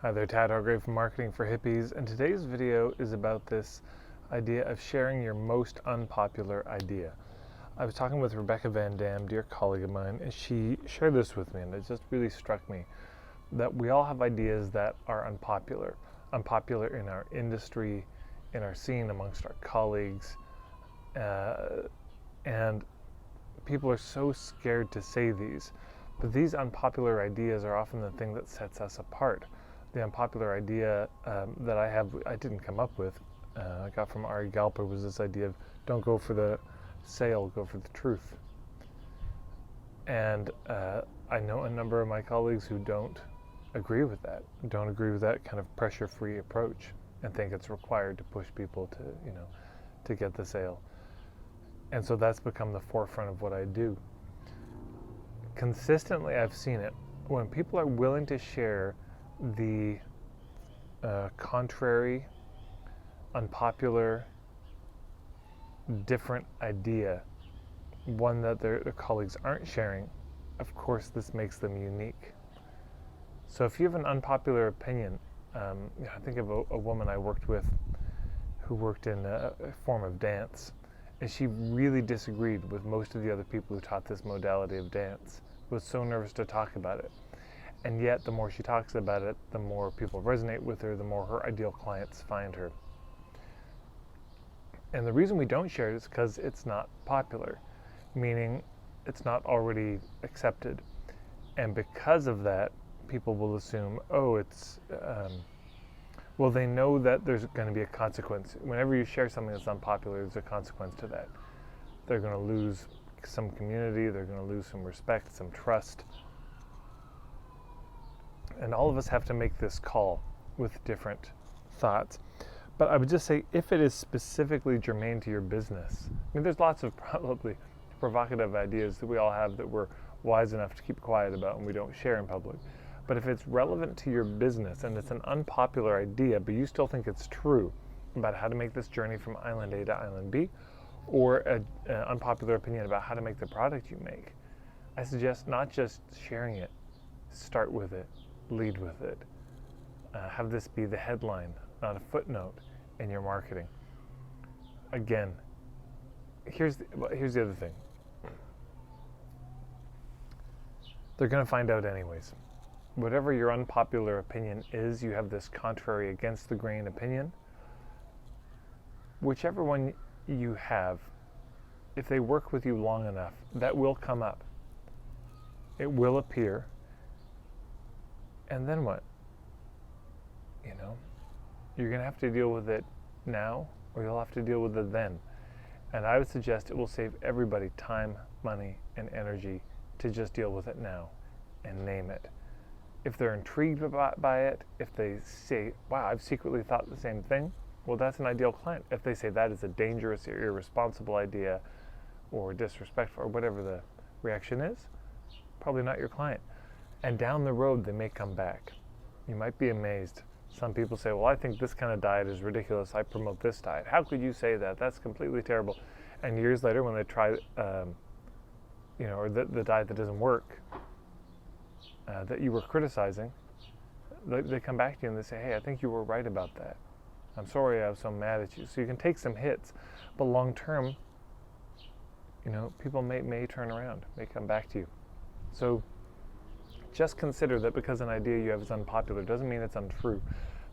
Hi there, Tad Hargrave from Marketing for Hippies, and today's video is about this idea of sharing your most unpopular idea. I was talking with Rebecca Van Dam, dear colleague of mine, and she shared this with me, and it just really struck me that we all have ideas that are unpopular in our industry, in our scene, amongst our colleagues, and people are so scared to say these. But these unpopular ideas are often the thing that sets us apart. The unpopular idea that I didn't come up with, I got from Ari Galper, was this idea of don't go for the sale, go for the truth. And I know a number of my colleagues who don't agree with that kind of pressure-free approach, and think it's required to push people to get the sale. And so that's become the forefront of what I do. Consistently, I've seen it. When people are willing to share the contrary, unpopular, different idea, one that their colleagues aren't sharing, of course this makes them unique. So if you have an unpopular opinion, I think of a woman I worked with who worked in a form of dance, and she really disagreed with most of the other people who taught this modality of dance, was so nervous to talk about it. And yet, the more she talks about it, the more people resonate with her, the more her ideal clients find her. And the reason we don't share it is because it's not popular, meaning it's not already accepted. And because of that, people will assume, they know that there's going to be a consequence. Whenever you share something that's unpopular, there's a consequence to that. They're going to lose some community, they're going to lose some respect, some trust. And all of us have to make this call with different thoughts. But I would just say, if it is specifically germane to your business, there's lots of probably provocative ideas that we all have that we're wise enough to keep quiet about and we don't share in public. But if it's relevant to your business and it's an unpopular idea, but you still think it's true about how to make this journey from island A to island B, or an unpopular opinion about how to make the product you make, I suggest not just sharing it, start with it. Lead with it. Have this be the headline, not a footnote in your marketing. Again, here's the other thing. They're going to find out anyways. Whatever your unpopular opinion is, you have this contrary, against the grain opinion. Whichever one you have, if they work with you long enough, that will come up. It will appear. And then what? You're going to have to deal with it now, or you'll have to deal with it then. And I would suggest it will save everybody time, money, and energy to just deal with it now and name it. If they're intrigued by it, if they say, wow, I've secretly thought the same thing, well, that's an ideal client. If they say that is a dangerous or irresponsible idea or disrespectful or whatever the reaction is, probably not your client. And down the road, they may come back. You might be amazed. Some people say, well, I think this kind of diet is ridiculous. I promote this diet. How could you say that? That's completely terrible. And years later, when they try, or the diet that doesn't work, that you were criticizing, they come back to you and they say, hey, I think you were right about that. I'm sorry I was so mad at you. So you can take some hits, but long term, people may turn around, may come back to you. So just consider that because an idea you have is unpopular doesn't mean it's untrue.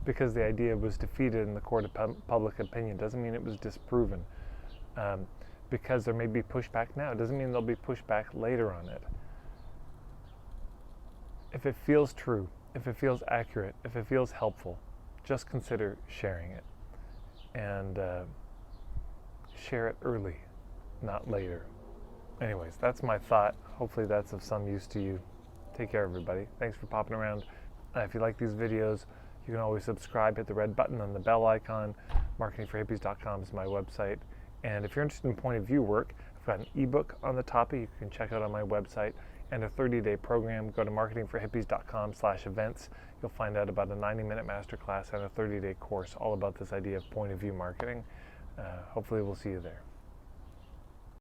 Because the idea was defeated in the court of public opinion doesn't mean it was disproven. Because there may be pushback now doesn't mean there'll be pushback later on it. If it feels true, if it feels accurate, if it feels helpful, just consider sharing it. And share it early, not later. Anyways, that's my thought. Hopefully that's of some use to you. Take care, everybody. Thanks for popping around. If you like these videos, you can always subscribe, hit the red button on the bell icon. Marketingforhippies.com is my website. And if you're interested in point of view work, I've got an ebook on the topic you can check out on my website, and a 30-day program. Go to marketingforhippies.com/events. You'll find out about a 90-minute masterclass and a 30-day course all about this idea of point of view marketing. Hopefully we'll see you there.